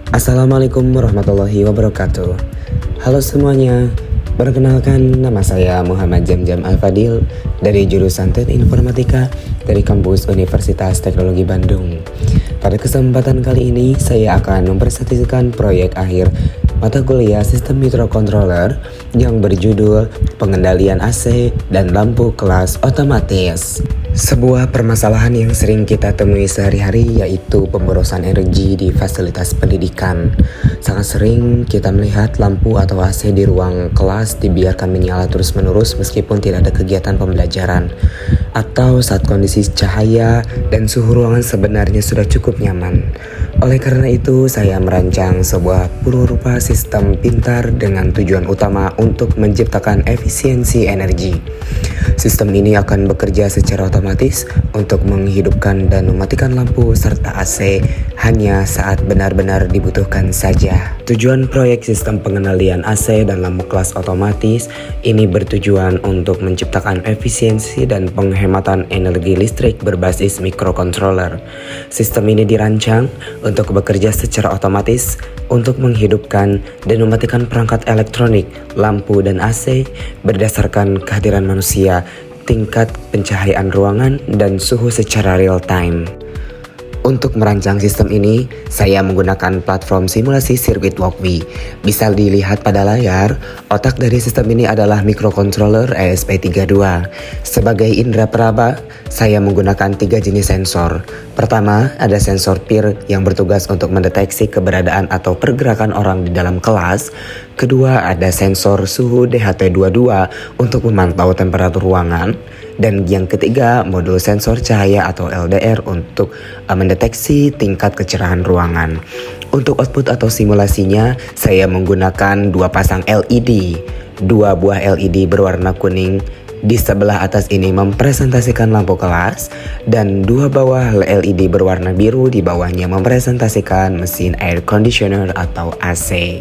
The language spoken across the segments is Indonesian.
Assalamualaikum warahmatullahi wabarakatuh. Halo semuanya, perkenalkan nama saya Muhammad Jamjam Al-Fadil dari jurusan Teknik Informatika dari kampus Universitas Teknologi Bandung. Pada kesempatan kali ini saya akan mempresentasikan proyek akhir mata kuliah Sistem Microcontroller yang berjudul Pengendalian AC dan Lampu Kelas Otomatis. Sebuah permasalahan yang sering kita temui sehari-hari yaitu pemborosan energi di fasilitas pendidikan. Sangat sering kita melihat lampu atau AC di ruang kelas dibiarkan menyala terus-menerus meskipun tidak ada kegiatan pembelajaran, atau saat kondisi cahaya dan suhu ruangan sebenarnya sudah cukup nyaman. Oleh karena itu, saya merancang sebuah purwarupa sistem pintar dengan tujuan utama untuk menciptakan efisiensi energi. Sistem ini akan bekerja secara otomatis untuk menghidupkan dan mematikan lampu serta AC hanya saat benar-benar dibutuhkan saja. Tujuan proyek sistem pengendalian AC dan lampu kelas otomatis ini bertujuan untuk menciptakan efisiensi dan penghematan energi listrik berbasis microcontroller. Sistem ini dirancang untuk bekerja secara otomatis untuk menghidupkan dan mematikan perangkat elektronik, lampu dan AC berdasarkan kehadiran manusia, tingkat pencahayaan ruangan, dan suhu secara real time. Untuk merancang sistem ini, saya menggunakan platform simulasi sirkuit Walkwi. Bisa dilihat pada layar, otak dari sistem ini adalah microcontroller ESP32. Sebagai indera peraba, saya menggunakan 3 jenis sensor. Pertama, ada sensor PIR yang bertugas untuk mendeteksi keberadaan atau pergerakan orang di dalam kelas. Kedua, ada sensor suhu DHT22 untuk memantau temperatur ruangan. Dan yang ketiga, modul sensor cahaya atau LDR untuk mendeteksi tingkat kecerahan ruangan. Untuk output atau simulasinya, saya menggunakan 2 pasang LED. 2 buah LED berwarna kuning di sebelah atas ini mempresentasikan lampu kelas, dan 2 bawah LED berwarna biru di bawahnya mempresentasikan mesin air conditioner atau AC.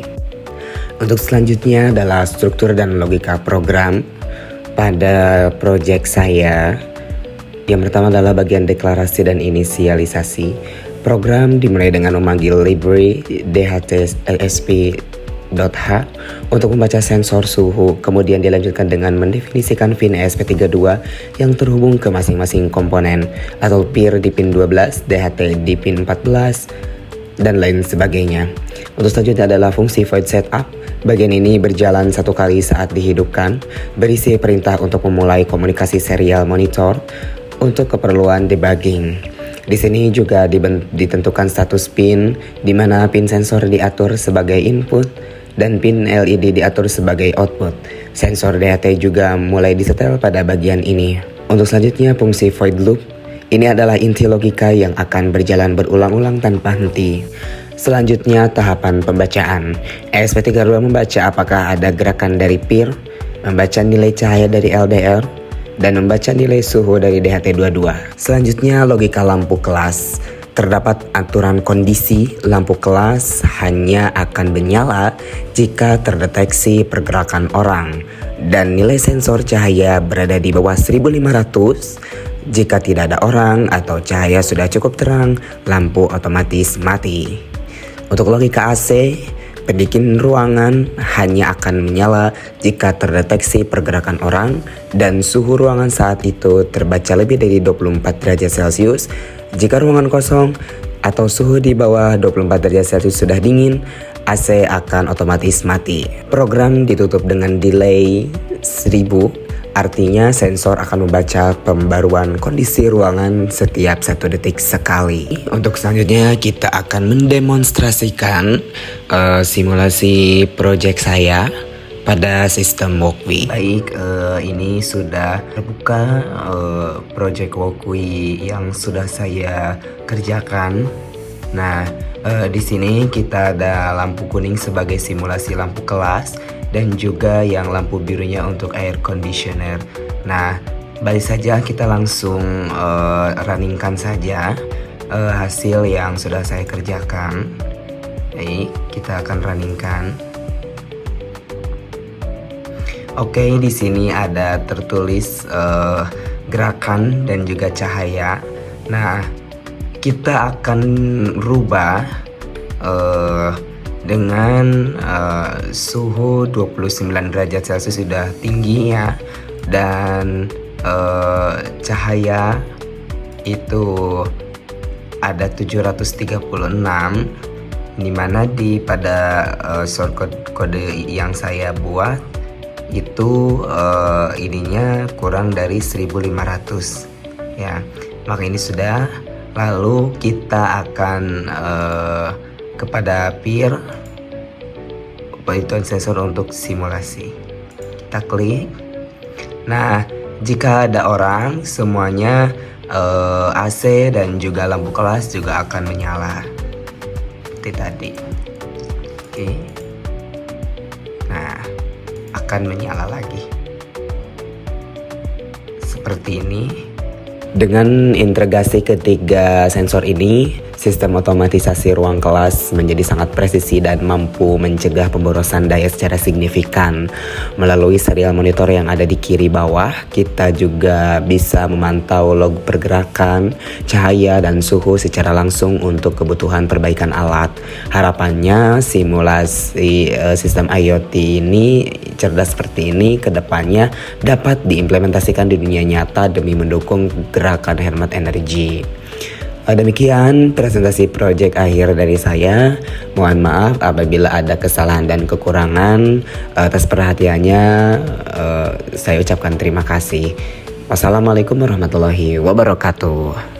Untuk selanjutnya adalah struktur dan logika program. Pada proyek saya, yang pertama adalah bagian deklarasi dan inisialisasi. Program dimulai dengan memanggil library dht.lsp.h untuk membaca sensor suhu, kemudian dilanjutkan dengan mendefinisikan pin ESP32 yang terhubung ke masing-masing komponen atau PIR di pin 12, DHT di pin 14, dan lain sebagainya. Untuk selanjutnya adalah fungsi void setup. Bagian ini berjalan 1 kali saat dihidupkan, berisi perintah untuk memulai komunikasi serial monitor untuk keperluan debugging. Di sini juga ditentukan status pin, di mana pin sensor diatur sebagai input dan pin LED diatur sebagai output. Sensor DHT juga mulai disetel pada bagian ini. Untuk selanjutnya fungsi void loop. Ini adalah inti logika yang akan berjalan berulang-ulang tanpa henti. Selanjutnya tahapan pembacaan. ESP32 membaca apakah ada gerakan dari PIR, membaca nilai cahaya dari LDR, dan membaca nilai suhu dari DHT22. Selanjutnya logika lampu kelas. Terdapat aturan kondisi lampu kelas hanya akan menyala jika terdeteksi pergerakan orang, dan nilai sensor cahaya berada di bawah 1500. Jika tidak ada orang atau cahaya sudah cukup terang, lampu otomatis mati. Untuk logika AC, pendingin ruangan hanya akan menyala jika terdeteksi pergerakan orang dan suhu ruangan saat itu terbaca lebih dari 24 derajat Celcius. Jika ruangan kosong atau suhu di bawah 24 derajat Celcius sudah dingin, AC akan otomatis mati. Program ditutup dengan delay 1000. Artinya sensor akan membaca pembaruan kondisi ruangan setiap 1 detik sekali. Untuk selanjutnya kita akan mendemonstrasikan simulasi proyek saya pada sistem Walkwi. Baik, ini sudah terbuka proyek Walkwi yang sudah saya kerjakan. Nah, di sini kita ada lampu kuning sebagai simulasi lampu kelas, dan juga yang lampu birunya untuk air conditioner. Nah, balik saja kita langsung runningkan saja hasil yang sudah saya kerjakan. Baik, kita akan runningkan. Oke, di sini ada tertulis gerakan dan juga cahaya. Nah, kita akan rubah dengan suhu 29 derajat Celcius sudah tinggi ya, dan cahaya itu ada 736, dimana pada short kode yang saya buat itu ininya kurang dari 1500 ya. Maka ini sudah, lalu kita akan kepada peer Python sensor untuk simulasi. Kita klik. Nah, jika ada orang, semuanya AC dan juga lampu kelas juga akan menyala seperti tadi. Oke. Nah, akan menyala lagi seperti ini. Dengan integrasi ketiga sensor ini, sistem otomatisasi ruang kelas menjadi sangat presisi dan mampu mencegah pemborosan daya secara signifikan. Melalui serial monitor yang ada di kiri bawah, kita juga bisa memantau log pergerakan, cahaya, dan suhu secara langsung untuk kebutuhan perbaikan alat. Harapannya simulasi sistem IoT ini cerdas seperti ini ke depannya dapat diimplementasikan di dunia nyata demi mendukung gerakan hemat energi. Demikian presentasi proyek akhir dari saya. Mohon maaf apabila ada kesalahan dan kekurangan. Atas perhatiannya saya ucapkan terima kasih. Wassalamualaikum warahmatullahi wabarakatuh.